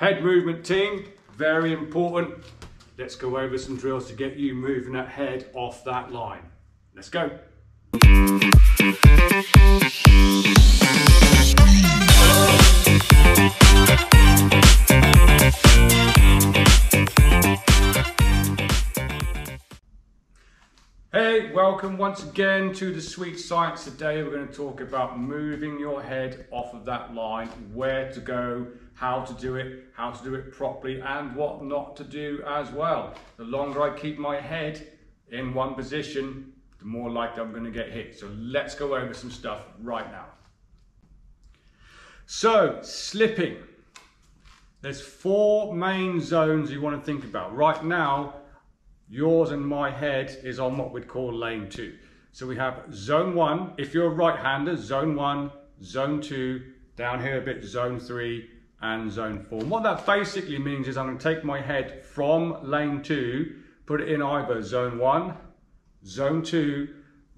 Head movement team, very important. Let's go over some drills to get you moving that head off that line. Let's go. Hey, welcome once again to the Sweet Science. Today we're going to talk about moving your head off of that line, where to go, how to do it properly, and what not to do as well. The longer I keep my head in one position, the more likely I'm going to get hit. So let's go over some stuff right now. So, slipping. There's four main zones you want to think about. Right now, yours and my head is on what we'd call lane 2. So we have zone 1, if you're a right-hander, zone 1, zone 2, down here a bit, zone 3, and zone 4. And what that basically means is I'm going to take my head from lane 2, put it in either zone 1, zone 2,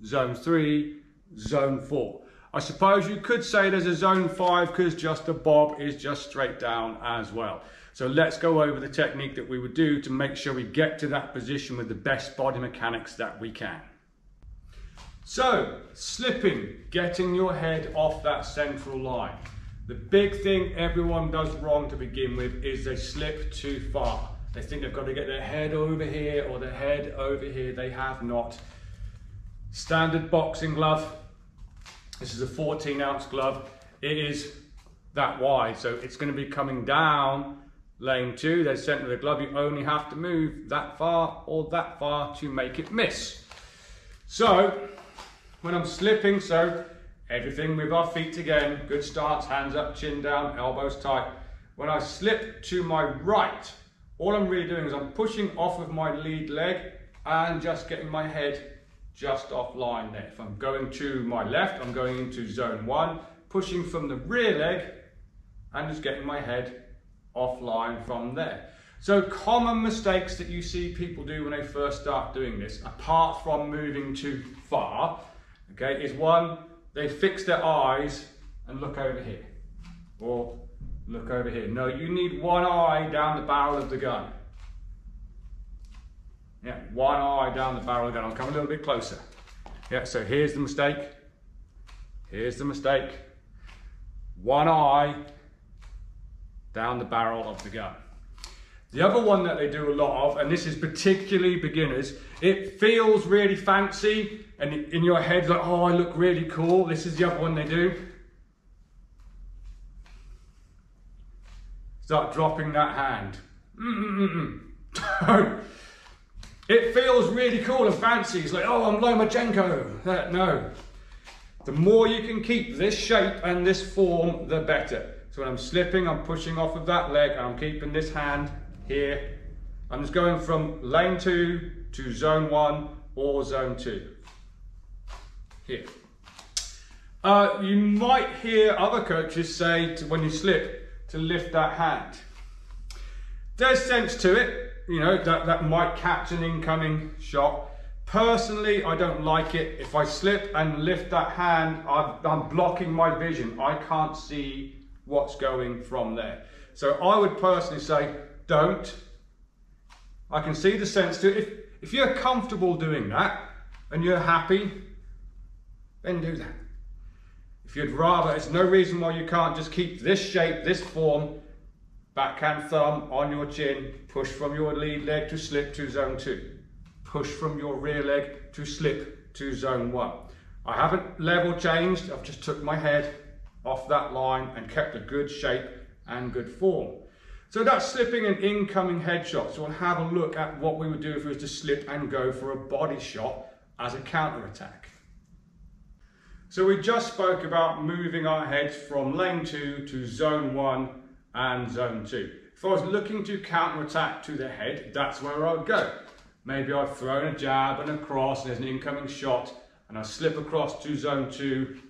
zone 3, zone 4. I suppose you could say there's a zone 5 because just a bob is just straight down as well. So let's go over the technique that we would do to make sure we get to that position with the best body mechanics that we can. So, slipping, getting your head off that central line. The big thing everyone does wrong to begin with is they slip too far. They think they've got to get their head over here or their head over here. They have not. Standard boxing glove. This is a 14-ounce glove. It is that wide, so it's going to be coming down lane 2, the center of the glove. You only have to move that far or that far to make it miss. So when I'm slipping, so everything with our feet again, good stance, hands up, chin down, elbows tight. When I slip to my right, all I'm really doing is I'm pushing off of my lead leg and just getting my head just offline there. If I'm going to my left, I'm going into zone 1, pushing from the rear leg and just getting my head offline from there. So common mistakes that you see people do when they first start doing this, apart from moving too far, okay, is one, they fix their eyes and look over here, or look over here. No, you need one eye down the barrel of the gun. Yeah, one eye down the barrel of the gun. I'll come a little bit closer. Yeah, so here's the mistake. Here's the mistake. One eye down the barrel of the gun. The other one that they do a lot of, and this is particularly beginners, it feels really fancy and in your head like, oh, I look really cool. This is the other one they do. Start dropping that hand. It feels really cool and fancy. It's like, oh, I'm Lomachenko. No. The more you can keep this shape and this form, the better. So when I'm slipping, I'm pushing off of that leg and I'm keeping this hand here. I'm just going from lane 2 to zone 1 or zone 2. Here. You might hear other coaches say when you slip to lift that hand. There's sense to it, you know, that might catch an incoming shot. Personally, I don't like it. If I slip and lift that hand, I'm blocking my vision. I can't see what's going from there. So I would personally say, don't. I can see the sense to it. If you're comfortable doing that and you're happy, then do that. If you'd rather, there's no reason why you can't just keep this shape, this form, backhand thumb on your chin, push from your lead leg to slip to zone 2. Push from your rear leg to slip to zone 1. I haven't level changed, I've just took my head off that line and kept a good shape and good form. So that's slipping an incoming headshot. So we'll have a look at what we would do if we was to slip and go for a body shot as a counter attack. So we just spoke about moving our heads from lane 2 to zone 1 and zone 2. If I was looking to counter attack to the head, that's where I'd go. Maybe I've thrown a jab and a cross and there's an incoming shot and I slip across to zone 2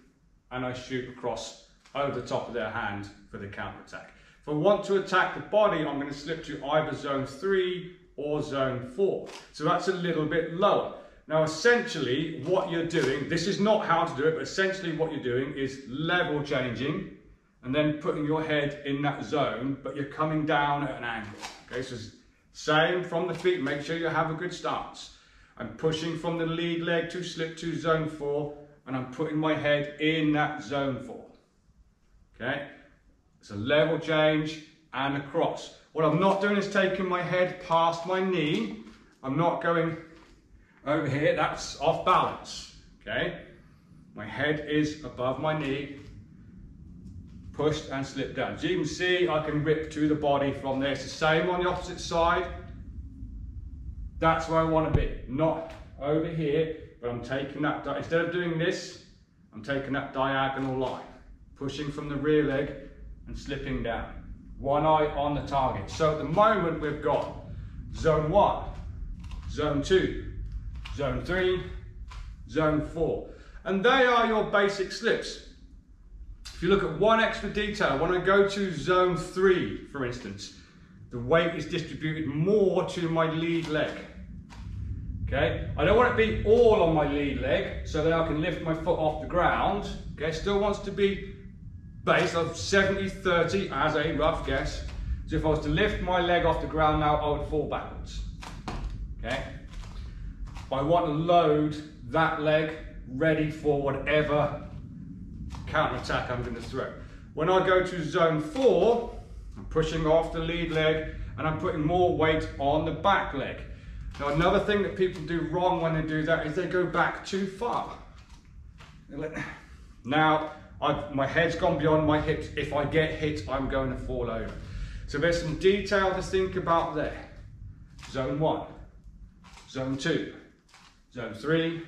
and I shoot across over the top of their hand for the counter attack. If I want to attack the body, I'm going to slip to either zone 3 or zone 4. So that's a little bit lower. Now essentially what you're doing, this is not how to do it, but essentially what you're doing is level changing and then putting your head in that zone, but you're coming down at an angle. Okay, so same from the feet, make sure you have a good stance. I'm pushing from the lead leg to slip to zone 4, and I'm putting my head in that zone 4. Okay, it's a level change and across. What I'm not doing is taking my head past my knee. I'm not going over here, that's off balance. Okay, my head is above my knee, pushed and slipped down. As you can see, I can rip to the body from there. It's the same on the opposite side. That's where I want to be, not over here, but I'm taking that, instead of doing this, I'm taking that diagonal line, pushing from the rear leg and slipping down. One eye on the target. So at the moment we've got zone 1, zone 2, zone 3, zone 4. And they are your basic slips. If you look at one extra detail, when I go to zone 3, for instance, the weight is distributed more to my lead leg. Okay, I don't want it to be all on my lead leg so that I can lift my foot off the ground. Okay, still wants to be base of 70-30 as a rough guess. So if I was to lift my leg off the ground now, I would fall backwards. Okay, I want to load that leg ready for whatever counter-attack I'm going to throw. When I go to zone 4, I'm pushing off the lead leg and I'm putting more weight on the back leg. Now another thing that people do wrong when they do that is they go back too far. Now my head's gone beyond my hips. If I get hit, I'm going to fall over. So there's some detail to think about there. Zone 1, zone 2, zone 3,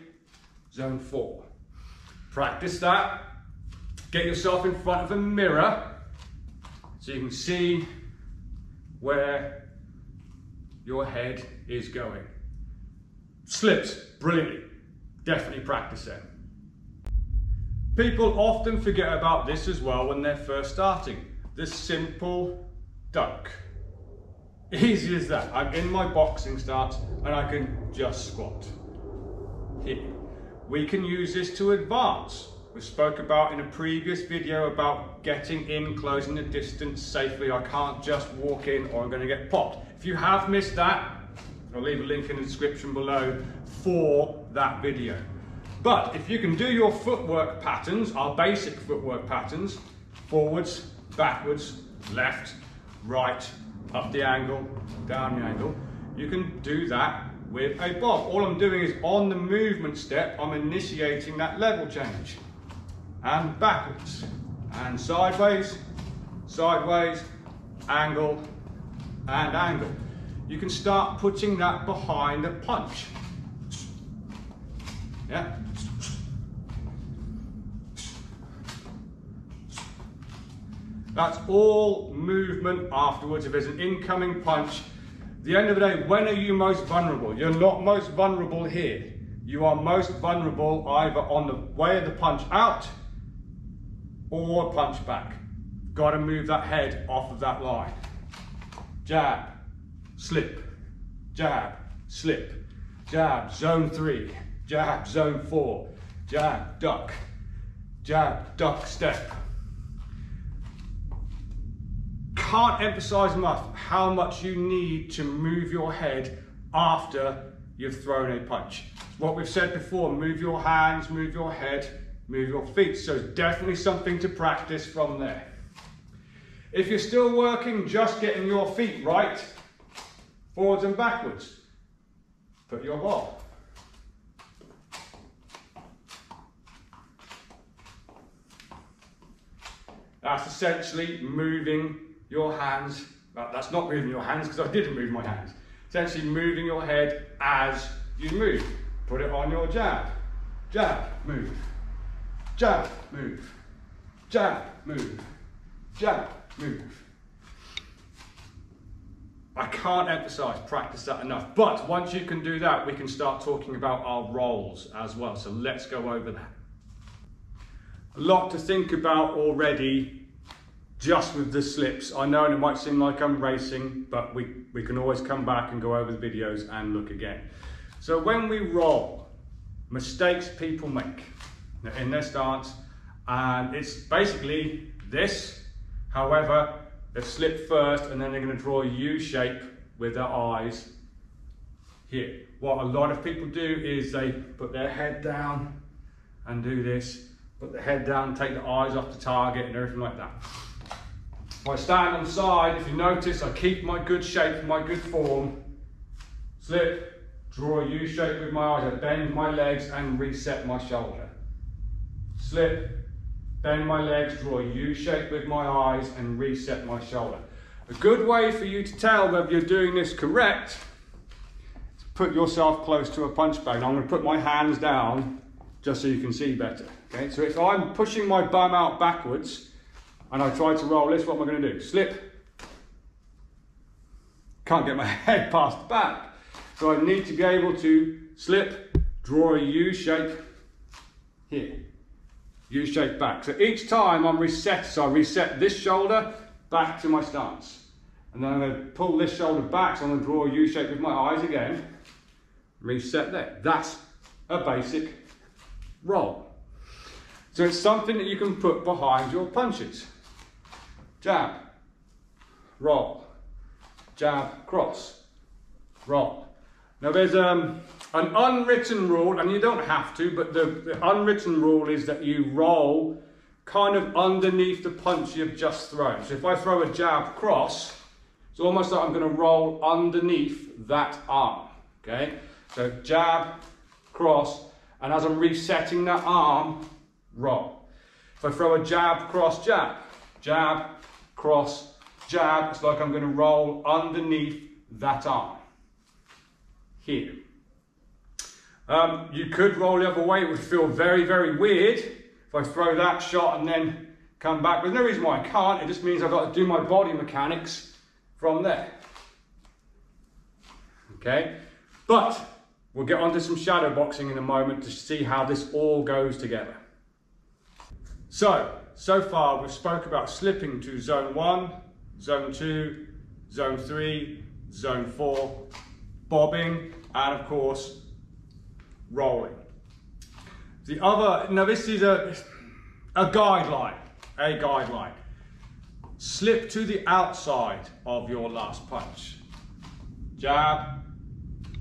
zone 4. Practice that. Get yourself in front of a mirror so you can see where your head is going. Slips, brilliantly. Definitely practice it. People often forget about this as well when they're first starting. The simple duck. Easy as that. I'm in my boxing stance and I can just squat. Here. We can use this to advance. We spoke about in a previous video about getting in, closing the distance safely. I can't just walk in or I'm going to get popped. If you have missed that, I'll leave a link in the description below for that video. But if you can do your footwork patterns, our basic footwork patterns, forwards, backwards, left, right, up the angle, down the angle, you can do that with a bob. All I'm doing is on the movement step, I'm initiating that level change. And backwards, and sideways, sideways, angle, and angle. You can start putting that behind a punch. Yeah. That's all movement afterwards. If there's an incoming punch, at the end of the day, when are you most vulnerable? You're not most vulnerable here. You are most vulnerable either on the way of the punch out or punch back. Got to move that head off of that line. Jab, slip, jab, slip, jab, zone 3, jab, zone 4, jab, duck, step. Can't emphasize enough how much you need to move your head after you've thrown a punch. What we've said before, move your hands, move your head, move your feet. So it's definitely something to practice from there. If you're still working, just getting your feet right, forwards and backwards, put your ball. That's essentially moving your hands. Well, that's not moving your hands because I didn't move my hands. Essentially moving your head as you move. Put it on your jab. Jab, move. Jab, move. Jab, move. Jab, move. I can't emphasize, practice that enough. But once you can do that, we can start talking about our rolls as well. So let's go over that. A lot to think about already just with the slips. I know it might seem like I'm racing, but we can always come back and go over the videos and look again. So when we roll, mistakes people make in their stance, and it's basically this However, they slip first and then they're going to draw a U shape with their eyes here. What a lot of people do is they put their head down and do this, put the head down, take the eyes off the target and everything like that. If I stand on the side, if you notice, I keep my good shape, my good form, slip, draw a U shape with my eyes, I bend my legs and reset my shoulder. Slip, bend my legs, draw a U shape with my eyes and reset my shoulder. A good way for you to tell whether you're doing this correct is put yourself close to a punch bag. I'm going to put my hands down just so you can see better. Okay, so if I'm pushing my bum out backwards and I try to roll this, what am I going to do? Slip. Can't get my head past the back. So I need to be able to slip, draw a U shape here. U shape back. So each time I'm reset, so I reset this shoulder back to my stance. And then I'm going to pull this shoulder back, so I'm going to draw a U shape with my eyes again. Reset there. That's a basic roll. So it's something that you can put behind your punches. Jab, roll, jab, cross, roll. Now there's an unwritten rule, and you don't have to, but the unwritten rule is that you roll kind of underneath the punch you've just thrown. So if I throw a jab cross, it's almost like I'm going to roll underneath that arm. Okay? So jab, cross, and as I'm resetting that arm, roll. If I throw a jab, cross, jab, jab, cross, jab, it's like I'm going to roll underneath that arm. Here. You could roll the other way. It would feel very, very weird if I throw that shot and then come back. There's no reason why I can't. It just means I've got to do my body mechanics from there. Okay? But we'll get onto some shadow boxing in a moment to see how this all goes together. So far we've spoke about slipping to zone 1, zone 2, zone 3, zone 4, bobbing, and of course, rolling. The other, now this is a guideline, Slip to the outside of your last punch. Jab,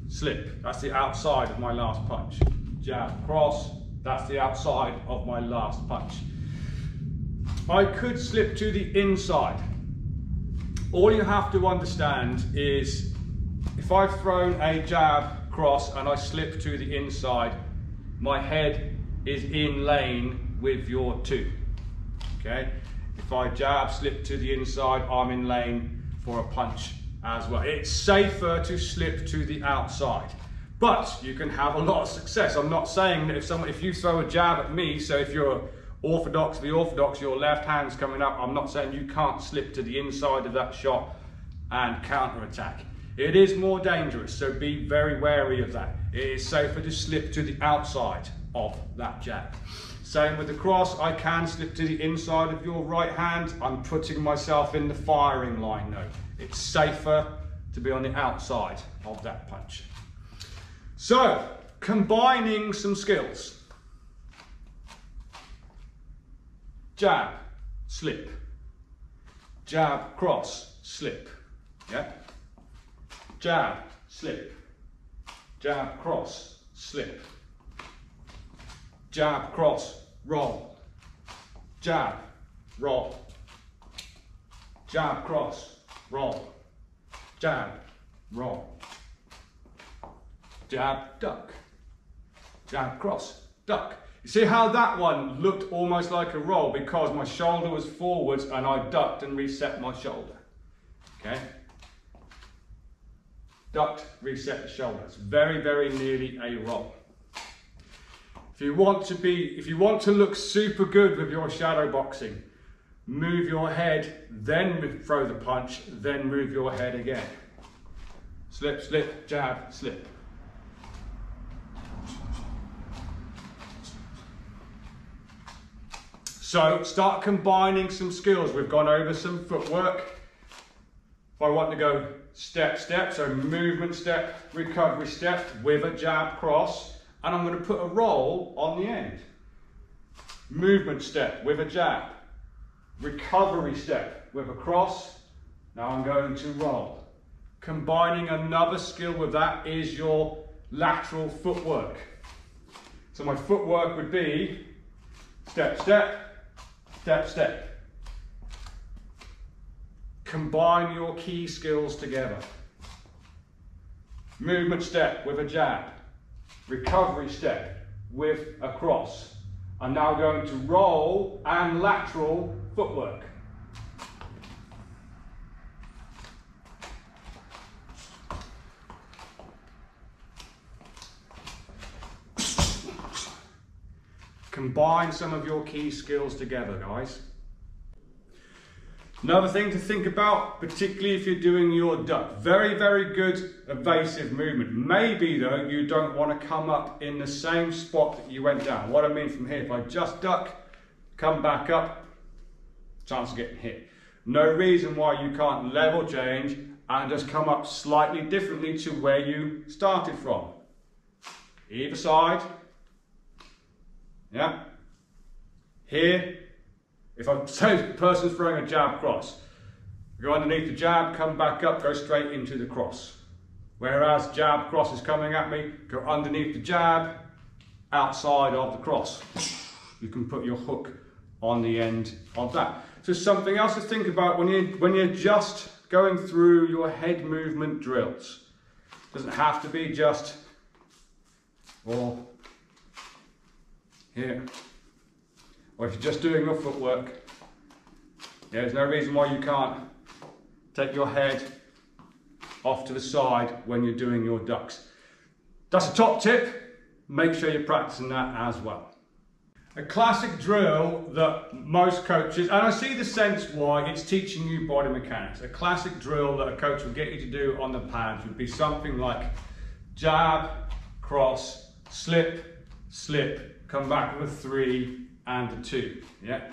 slip, that's the outside of my last punch. Jab, cross, that's the outside of my last punch. I could slip to the inside. All you have to understand is if I've thrown a jab cross and I slip to the inside, my head is in lane with your 2. Okay? If I jab, slip to the inside, I'm in lane for a punch as well. It's safer to slip to the outside, but you can have a lot of success. I'm not saying that if you throw a jab at me, so if you're orthodox, your left hand's coming up, I'm not saying you can't slip to the inside of that shot and counter attack. It is more dangerous, so be very wary of that. It is safer to slip to the outside of that jab. Same with the cross, I can slip to the inside of your right hand. I'm putting myself in the firing line though. It's safer to be on the outside of that punch. So, combining some skills. Jab, slip. Jab, cross, slip. Yeah? Jab, slip. Jab, cross, slip. Jab, cross, roll. Jab, roll. Jab, cross, roll. Jab, roll. Jab, duck. Jab, cross, duck. You see how that one looked almost like a roll because my shoulder was forwards and I ducked and reset my shoulder. Okay? Ducked, reset the shoulder. It's very, very nearly a roll. If you want to look super good with your shadow boxing, move your head, then throw the punch, then move your head again. Slip, slip, jab, slip. So start combining some skills. We've gone over some footwork. If I want to go step, step, so movement step, recovery step with a jab cross, and I'm going to put a roll on the end. Movement step with a jab, recovery step with a cross. Now I'm going to roll. Combining another skill with that is your lateral footwork. So my footwork would be step, step, step, step. Combine your key skills together. Movement step with a jab. Recovery step with a cross. I'm now going to roll and lateral footwork. Combine some of your key skills together, guys. Another thing to think about, particularly if you're doing your duck, very, very good evasive movement. Maybe though, you don't want to come up in the same spot that you went down. What I mean from here, if I just duck, come back up, chance of getting hit. No reason why you can't level change and just come up slightly differently to where you started from. Either side. Yeah. Here, if I'm say the person's throwing a jab cross, go underneath the jab, come back up, go straight into the cross. Whereas jab cross is coming at me, go underneath the jab, outside of the cross. You can put your hook on the end of that. So something else to think about when you're just going through your head movement drills. Doesn't have to be just or here, or if you're just doing your footwork, there's no reason why you can't take your head off to the side when you're doing your ducks. That's a top tip. Make sure you're practicing that as well. A classic drill that most coaches, and I see the sense why, it's teaching you body mechanics. A classic drill that a coach will get you to do on the pads would be something like jab, cross, slip, slip, come back with a 3 and a 2, yeah?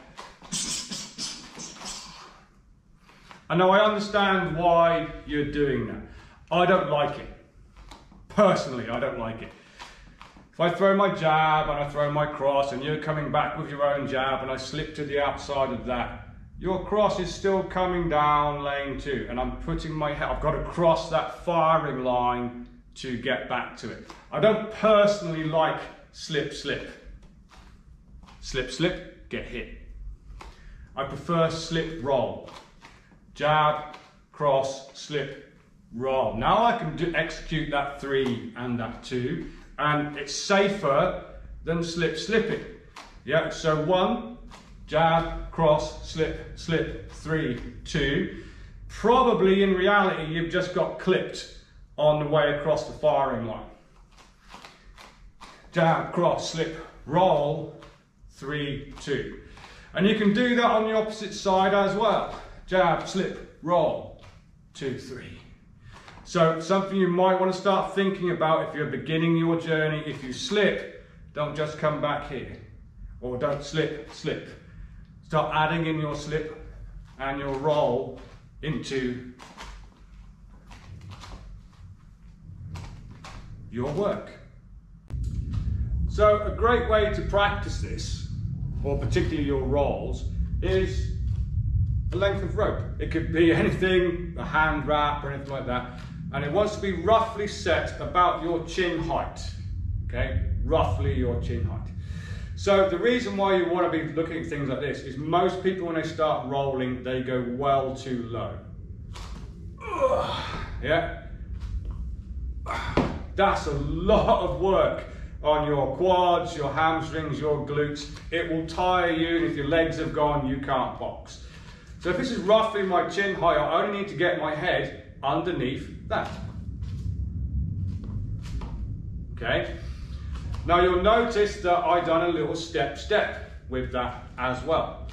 I know, I understand why you're doing that. I don't like it. Personally, I don't like it. If I throw my jab and I throw my cross and you're coming back with your own jab and I slip to the outside of that, your cross is still coming down lane 2 and I'm putting my head, I've got to cross that firing line to get back to it. I don't personally like slip, slip. Slip, slip, get hit. I prefer slip, roll. Jab, cross, slip, roll. Now I can execute that 3 and that 2, and it's safer than slip, slipping. Yeah, so 1, jab, cross, slip, slip, 3, 2. Probably in reality, you've just got clipped on the way across the firing line. Jab, cross, slip, roll, 3, 2. And you can do that on the opposite side as well. Jab, slip, roll, 2, 3. So something you might want to start thinking about if you're beginning your journey. If you slip, don't just come back here. Or don't slip, slip. Start adding in your slip and your roll into your work. So a great way to practice this, or particularly your rolls, is a length of rope. It could be anything, a hand wrap or anything like that. And it wants to be roughly set about your chin height. Okay, roughly your chin height. So the reason why you want to be looking at things like this is most people when they start rolling, they go well too low. Yeah. That's a lot of work on your quads, your hamstrings, your glutes. It will tire you, and if your legs have gone, you can't box. So if this is roughly my chin height, I only need to get my head underneath that. Okay. Now you'll notice that I've done a little step with that as well.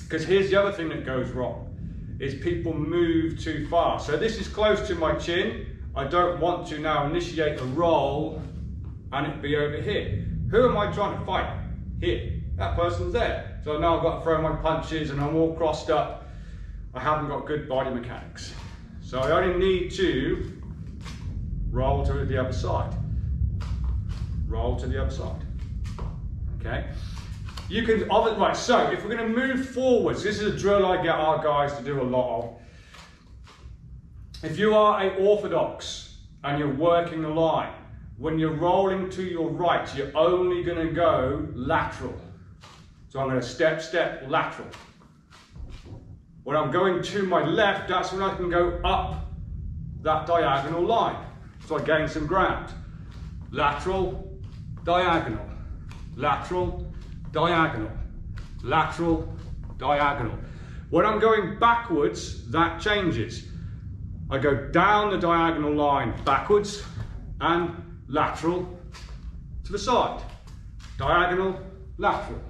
Because here's the other thing that goes wrong, is people move too far. So this is close to my chin. I don't want to now initiate a roll and it be over here. Who am I trying to fight? Here. That person's there. So now I've got to throw my punches and I'm all crossed up. I haven't got good body mechanics. So I only need to roll to the other side. Roll to the other side. Okay? You can, right, so if we're going to move forwards, this is a drill I get our guys to do a lot of. If you are a orthodox and you're working the line, when you're rolling to your right, you're only going to go lateral. So I'm going to step, step, lateral. When I'm going to my left, that's when I can go up that diagonal line. So I gain some ground. Lateral, diagonal, lateral, diagonal, lateral, diagonal. When I'm going backwards, that changes. I go down the diagonal line backwards and lateral to the side. Diagonal, lateral,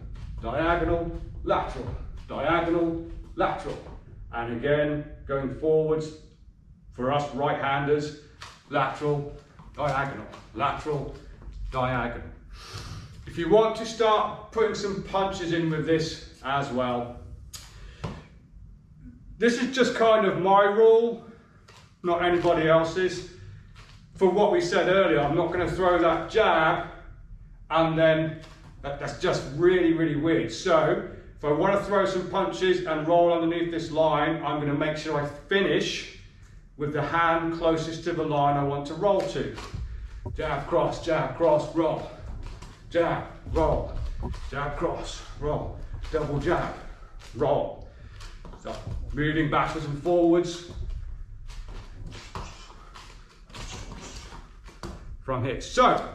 diagonal, lateral, diagonal, lateral. And again, going forwards, for us right-handers, lateral, diagonal, lateral, diagonal. If you want to start putting some punches in with this as well, this is just kind of my rule, not anybody else's. For what we said earlier, I'm not going to throw that jab and then that's just really, really weird. So if I want to throw some punches and roll underneath this line, I'm going to make sure I finish with the hand closest to the line I want to roll to. Jab, cross, roll. Jab, roll. Jab, cross, roll. Double jab, roll. So moving backwards and forwards from here. So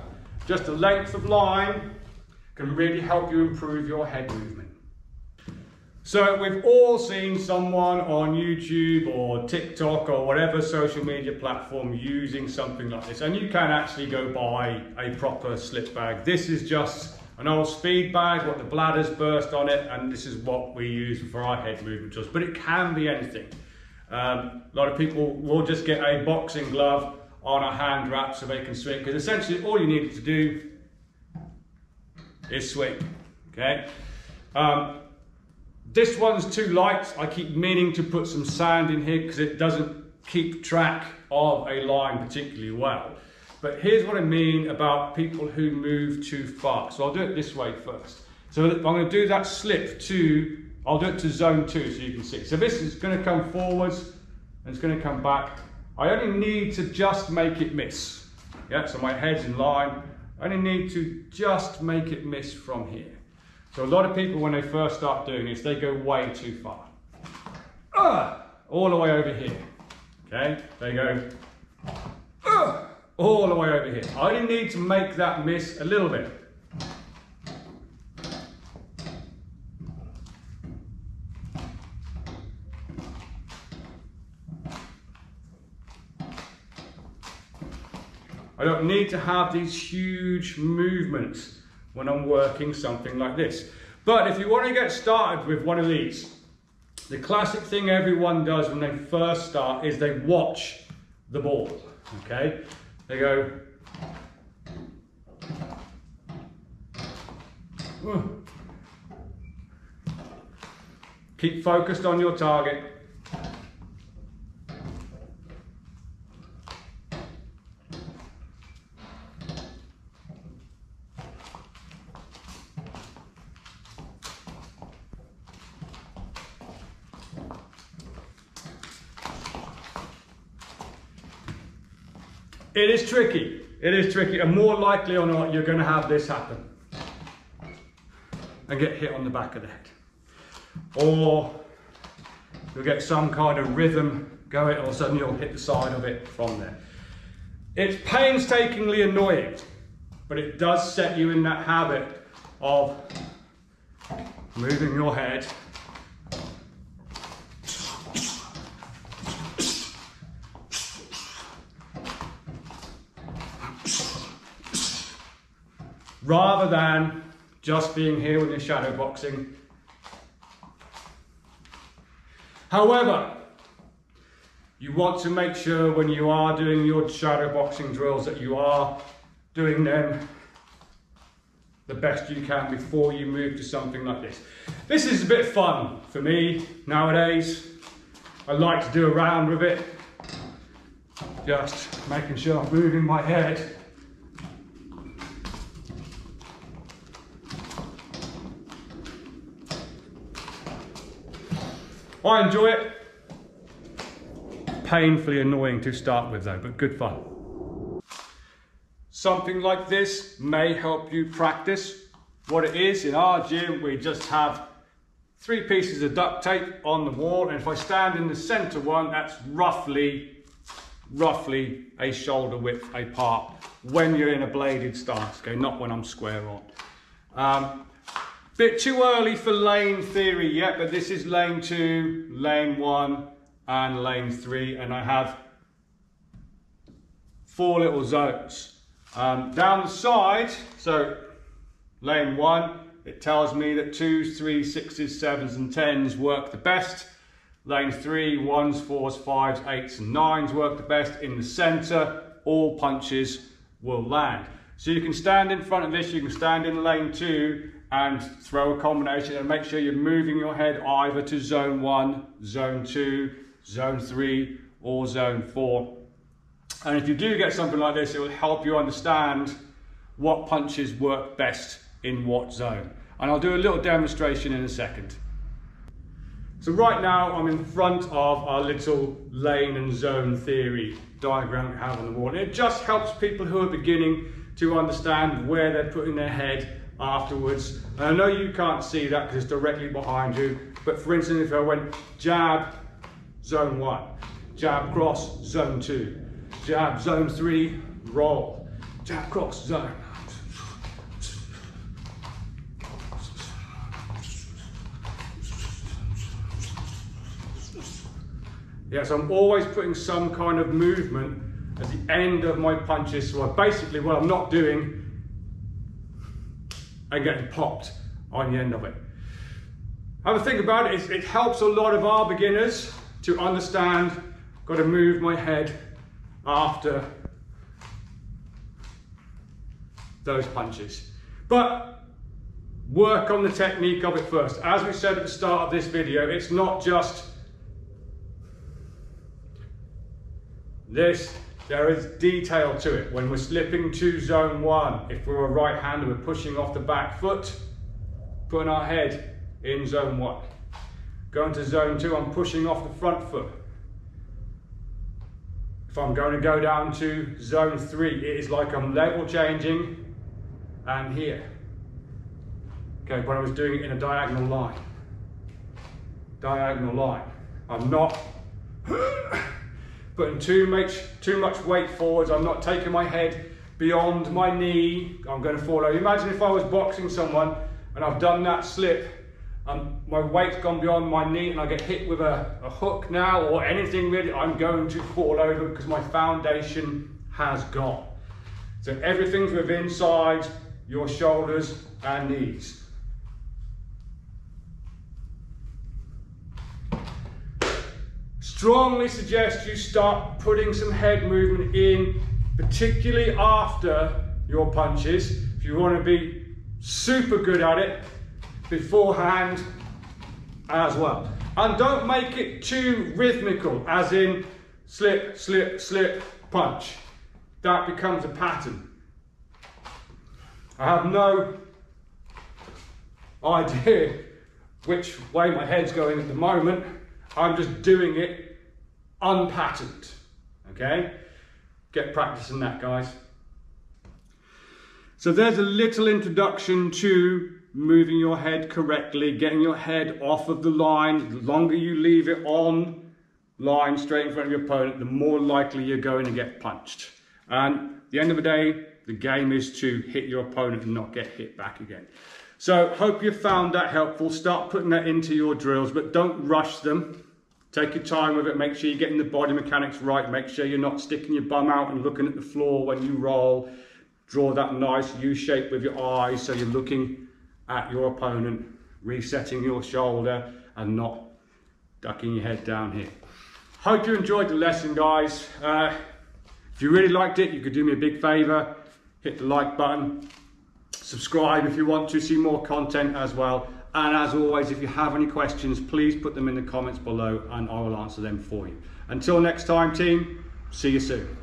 just the length of line can really help you improve your head movement. So we've all seen someone on YouTube or TikTok or whatever social media platform using something like this, and you can actually go buy a proper slip bag. This is just an old speed bag, what the bladder's burst on it, and this is what we use for our head movement drills, but it can be anything. A lot of people will just get a boxing glove on a hand wrap so they can swing, because essentially all you need to do is swing, okay? This one's too light. I keep meaning to put some sand in here because it doesn't keep track of a line particularly well. But here's what I mean about people who move too far. So I'll do it this way first. So I'm going to do that slip to, I'll do it to zone 2 so you can see. So this is going to come forwards and it's going to come back. I only need to just make it miss. Yeah, so my head's in line. I only need to just make it miss from here. So a lot of people, when they first start doing this, they go way too far. All the way over here. Okay, they go all the way over here. I only need to make that miss a little bit. I don't need to have these huge movements when I'm working something like this. But if you want to get started with one of these, the classic thing everyone does when they first start is they watch the ball, okay? They go, keep focused on your target. It is tricky. It is tricky, and more likely or not, you're going to have this happen and get hit on the back of the head, or you'll get some kind of rhythm going, and all of a sudden you'll hit the side of it from there. It's painstakingly annoying, but it does set you in that habit of moving your head rather than just being here with your shadow boxing. However, you want to make sure when you are doing your shadow boxing drills that you are doing them the best you can before you move to something like this. This is a bit fun for me nowadays. I like to do a round with it, just making sure I'm moving my head. I enjoy it. Painfully annoying to start with though, but good fun. Something like this may help you practice. What it is, in our gym, we just have 3 pieces of duct tape on the wall, and if I stand in the center one, that's roughly a shoulder width apart when you're in a bladed stance, okay, not when I'm square on. Bit too early for lane theory yet, but this is lane 2, lane 1, and lane 3, and I have 4 little zones. Down the side, so lane 1, it tells me that 2s, 3s, 6s, 7s and 10s work the best. Lane 3, 1s, 4s, 5s, 8s and 9s work the best. In the center, all punches will land. So you can stand in front of this, you can stand in lane 2 and throw a combination and make sure you're moving your head either to zone 1, zone 2, zone 3 or zone 4. And if you do get something like this, it will help you understand what punches work best in what zone. And I'll do a little demonstration in a second. So right now I'm in front of our little lane and zone theory diagram we have on the wall. And it just helps people who are beginning to understand where they're putting their head afterwards. And I know you can't see that because it's directly behind you, but for instance, if I went jab, zone 1, jab, cross, zone 2, jab, zone 3, roll, jab, cross, zone. Yes, I'm always putting some kind of movement at the end of my punches. So basically what I'm not doing and getting popped on the end of it. Have a think about it. It helps a lot of our beginners to understand, got to move my head after those punches. But work on the technique of it first. As we said at the start of this video, it's not just this, there is detail to it. When we're slipping to zone 1, if we're a right hander, we're pushing off the back foot, putting our head in zone 1. Going to zone 2, I'm pushing off the front foot. If I'm going to go down to zone 3, it is like I'm level changing and here. Okay, but I was doing it in a diagonal line. Diagonal line. I'm not putting too much weight forwards. I'm not taking my head beyond my knee. I'm going to fall over. Imagine if I was boxing someone and I've done that slip, my weight's gone beyond my knee and I get hit with a hook now or anything really, I'm going to fall over because my foundation has gone. So everything's within inside your shoulders and knees. Strongly suggest you start putting some head movement in, particularly after your punches. If you want to be super good at it, beforehand as well. And don't make it too rhythmical, as in slip, slip, slip, punch. That becomes a pattern. I have no idea which way my head's going at the moment. I'm just doing it unpatterned, okay? Get practicing that, guys. So there's a little introduction to moving your head correctly, getting your head off of the line. The longer you leave it on line straight in front of your opponent, the more likely you're going to get punched. And at the end of the day, the game is to hit your opponent and not get hit back again. So hope you found that helpful. Start putting that into your drills, but don't rush them. Take your time with it, make sure you're getting the body mechanics right, make sure you're not sticking your bum out and looking at the floor when you roll. Draw that nice U shape with your eyes so you're looking at your opponent, resetting your shoulder and not ducking your head down here. Hope you enjoyed the lesson, guys. If you really liked it, you could do me a big favor, hit the like button, subscribe if you want to see more content as well. And as always, if you have any questions, please put them in the comments below and I will answer them for you. Until next time, team, see you soon.